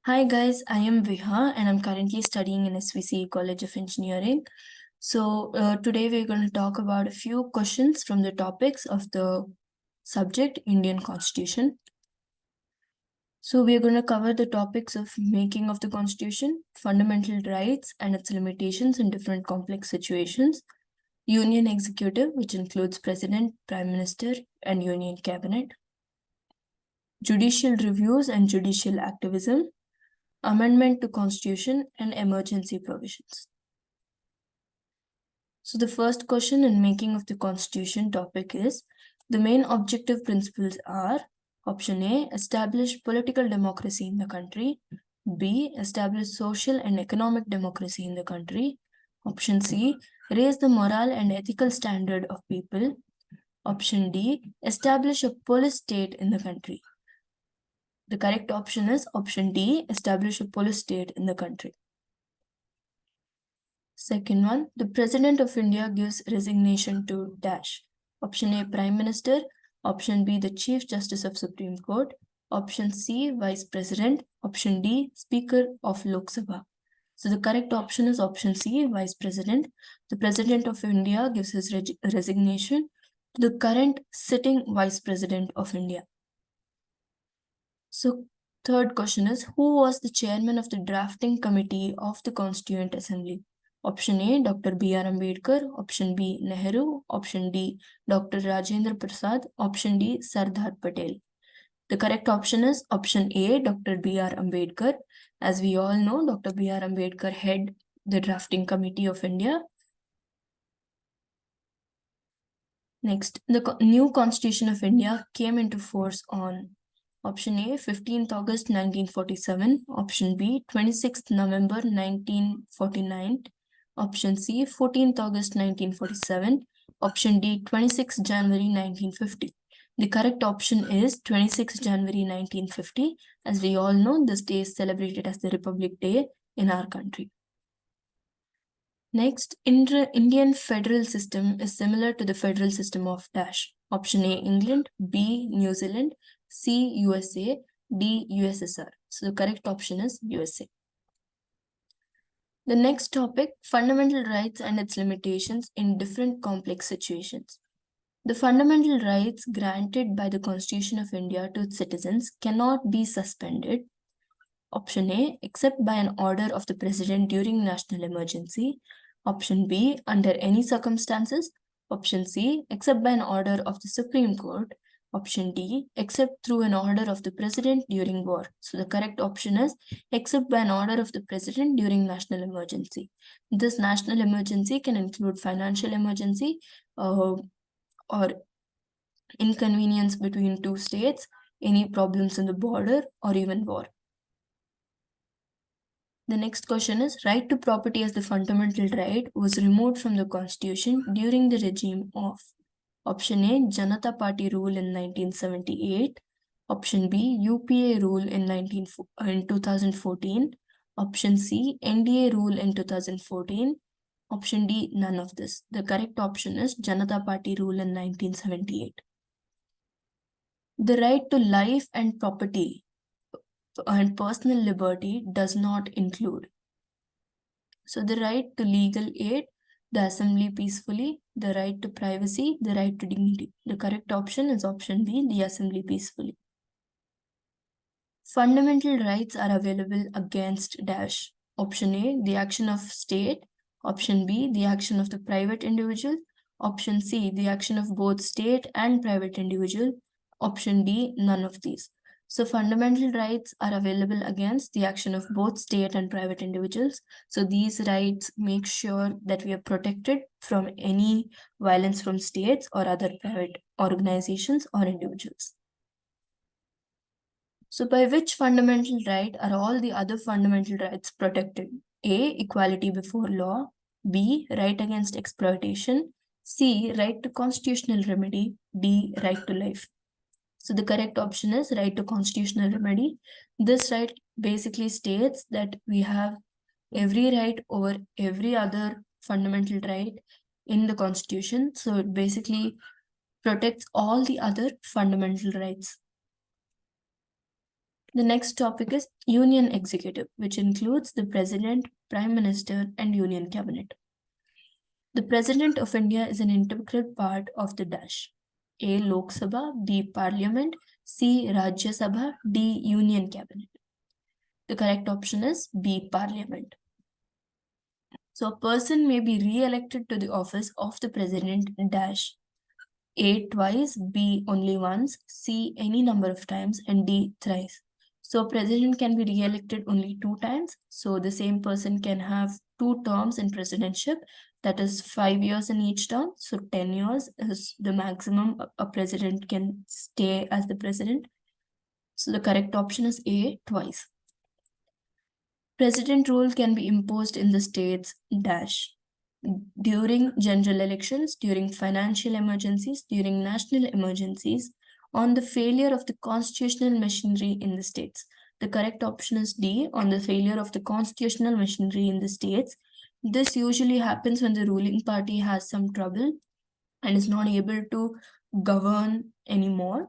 Hi guys, I am Viha and I'm currently studying in SVC College of Engineering. Today we're going to talk about a few questions from the topics of the subject Indian Constitution. So we're going to cover the topics of making of the Constitution, fundamental rights and its limitations in different complex situations, Union Executive, which includes President, Prime Minister and Union Cabinet, judicial reviews and judicial activism, amendment to Constitution and emergency provisions. So the first question in making of the Constitution topic is, the main objective principles are option A, establish political democracy in the country, B, establish social and economic democracy in the country, option C, raise the moral and ethical standard of people, option D, establish a police state in the country. The correct option is option D, establish a police state in the country. Second one, the President of India gives resignation to dash. Option A, Prime Minister. Option B, the Chief Justice of Supreme Court. Option C, Vice President. Option D, Speaker of Lok Sabha. So the correct option is option C, Vice President. The President of India gives his resignation to the current sitting Vice President of India. So third question is, who was the chairman of the drafting committee of the Constituent Assembly? Option A, Dr. B.R. Ambedkar. Option B, Nehru. Option D, Dr. Rajendra Prasad. Option D, Sardar Patel. The correct option is option A, Dr. B.R. Ambedkar. As we all know, Dr. B.R. Ambedkar head the drafting committee of India. Next, the new Constitution of India came into force on option A, 15th August 1947. Option B, 26th November 1949. Option C, 14th August 1947. Option D, 26th January 1950. The correct option is 26th January 1950. As we all know, this day is celebrated as the Republic Day in our country. Next, Indian federal system is similar to the federal system of dash. Option A, England. B, New Zealand. C, USA. D, USSR. So the correct option is USA. The next topic, fundamental rights and its limitations in different complex situations. The fundamental rights granted by the Constitution of India to its citizens cannot be suspended. Option A, except by an order of the President during national emergency. Option B, under any circumstances. Option C, except by an order of the Supreme Court. Option D, except through an order of the President during war. So the correct option is except by an order of the President during national emergency. This national emergency can include financial emergency or inconvenience between two states, any problems in the border, or even war. The next question is, right to property as the fundamental right was removed from the Constitution during the regime of option A, Janata Party rule in 1978, option B, UPA rule in 2014, option C, NDA rule in 2014, option D, none of this. The correct option is Janata Party rule in 1978. The right to life and property and personal liberty does not include. So the right to legal aid, the assembly peacefully, the right to privacy, the right to dignity. The correct option is option B, the assembly peacefully. Fundamental rights are available against dash. Option A, the action of state. Option B, the action of the private individual. Option C, the action of both state and private individual. Option D, none of these. So fundamental rights are available against the action of both state and private individuals. So these rights make sure that we are protected from any violence from states or other private organizations or individuals. So by which fundamental right are all the other fundamental rights protected? A, equality before law. B, right against exploitation. C, right to constitutional remedy. D, right to life. So the correct option is right to constitutional remedy. This right basically states that we have every right over every other fundamental right in the Constitution. So it basically protects all the other fundamental rights. The next topic is Union Executive, which includes the President, Prime Minister, and Union Cabinet. The President of India is an integral part of the dash. A. Lok Sabha, B. Parliament, C. Rajya Sabha, D. Union Cabinet. The correct option is B. Parliament. So a person may be re-elected to the office of the President dash. A. Twice, B. Only once, C. Any number of times, and D. Thrice. So president can be re-elected only 2 times. So the same person can have 2 terms in presidentship, that is 5 years in each term. So 10 years is the maximum a president can stay as the president. So the correct option is A, twice. President rule can be imposed in the states dash. During general elections, during financial emergencies, during national emergencies, on the failure of the constitutional machinery in the states. The correct option is D, on the failure of the constitutional machinery in the states. This usually happens when the ruling party has some trouble and is not able to govern anymore.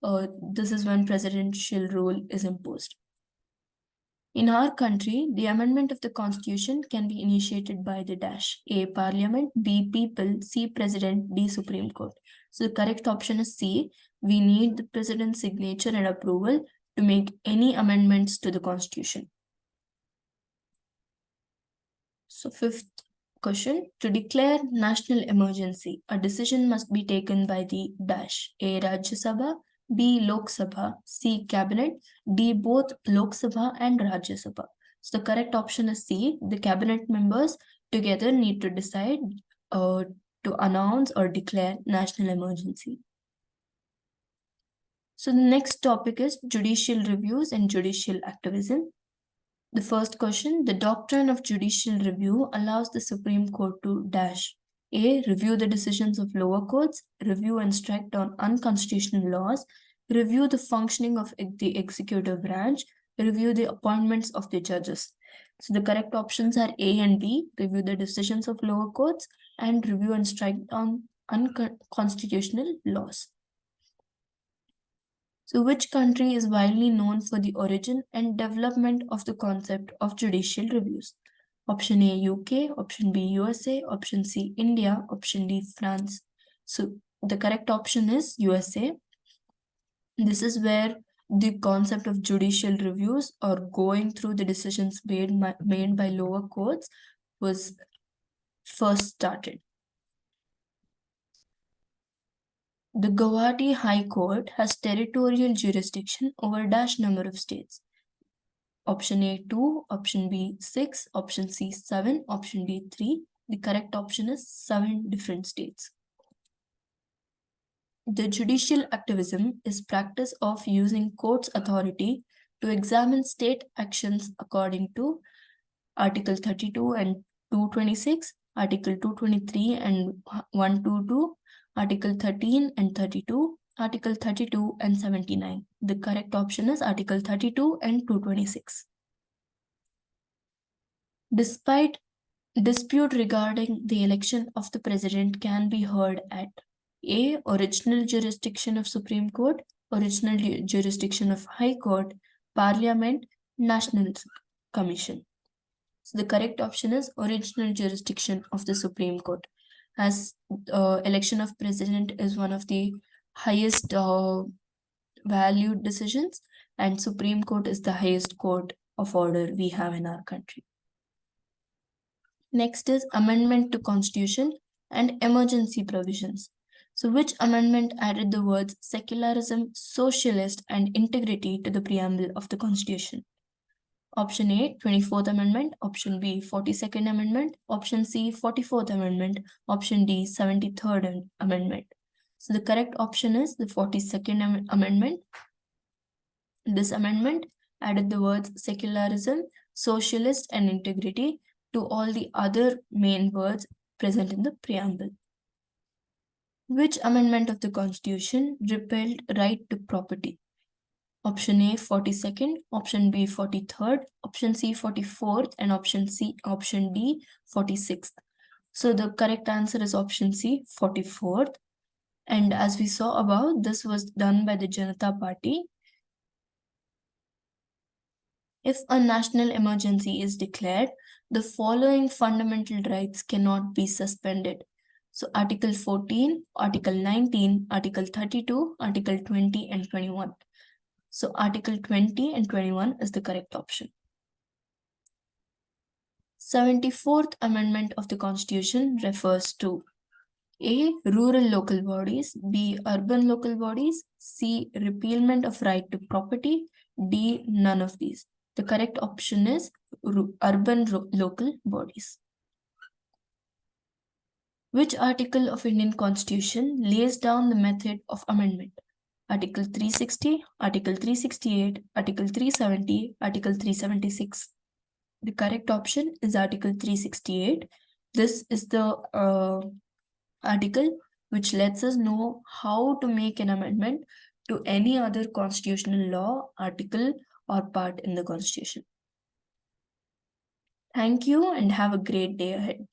This is when presidential rule is imposed. In our country, the amendment of the constitution can be initiated by the dash. A. Parliament, B. People, C. President, D. Supreme Court. So the correct option is C. We need the president's signature and approval to make any amendments to the constitution. So fifth question, to declare national emergency, a decision must be taken by the dash. A. Rajya Sabha, B. Lok Sabha, C. Cabinet, D. Both Lok Sabha and Rajya Sabha. So the correct option is C. The cabinet members together need to decide to announce or declare national emergency. So the next topic is judicial reviews and judicial activism. The first question, the doctrine of judicial review allows the Supreme Court to dash. A. Review the decisions of lower courts, review and strike down unconstitutional laws, review the functioning of the executive branch, review the appointments of the judges. So the correct options are A and B, review the decisions of lower courts, and review and strike down unconstitutional laws. So which country is widely known for the origin and development of the concept of judicial reviews? Option A, UK, option B, USA, option C, India, option D, France. So the correct option is USA. This is where the concept of judicial reviews or going through the decisions made by lower courts was first started. The Guwahati High Court has territorial jurisdiction over a dash number of states. Option A 2, option B 6, option C 7, option D 3. The correct option is 7 different states. The judicial activism is practice of using court's authority to examine state actions according to Article 32 and 226, Article 223 and 122, Article 13 and 32, Article 32 and 79. The correct option is Article 32 and 226. Despite dispute regarding the election of the president can be heard at A. Original jurisdiction of Supreme Court, original jurisdiction of High Court, Parliament, National Commission. So the correct option is original jurisdiction of the Supreme Court, as election of president is one of the highest valued decisions, and Supreme Court is the highest court of order we have in our country. Next is amendment to Constitution and emergency provisions. So which amendment added the words secularism, socialist, and integrity to the preamble of the Constitution? Option A, 24th Amendment, option B, 42nd Amendment, option C, 44th Amendment, option D, 73rd Amendment. So the correct option is the 42nd Amendment. This amendment added the words secularism, socialist, and integrity to all the other main words present in the preamble. Which amendment of the Constitution repealed right to property? Option A, 42nd, option B, 43rd, option C, 44th, and option D, 46th. So the correct answer is option C, 44th. And as we saw above, this was done by the Janata Party. If a national emergency is declared, the following fundamental rights cannot be suspended. So Article 14, Article 19, Article 32, Article 20 and 21. So Article 20 and 21 is the correct option. 74th Amendment of the Constitution refers to A. Rural local bodies, B. Urban local bodies, C. Repealment of right to property, D. None of these. The correct option is urban local bodies. Which article of Indian Constitution lays down the method of amendment? Article 360, Article 368, Article 370, Article 376. The correct option is Article 368. This is the article which lets us know how to make an amendment to any other constitutional law, article, or part in the Constitution. Thank you and have a great day ahead.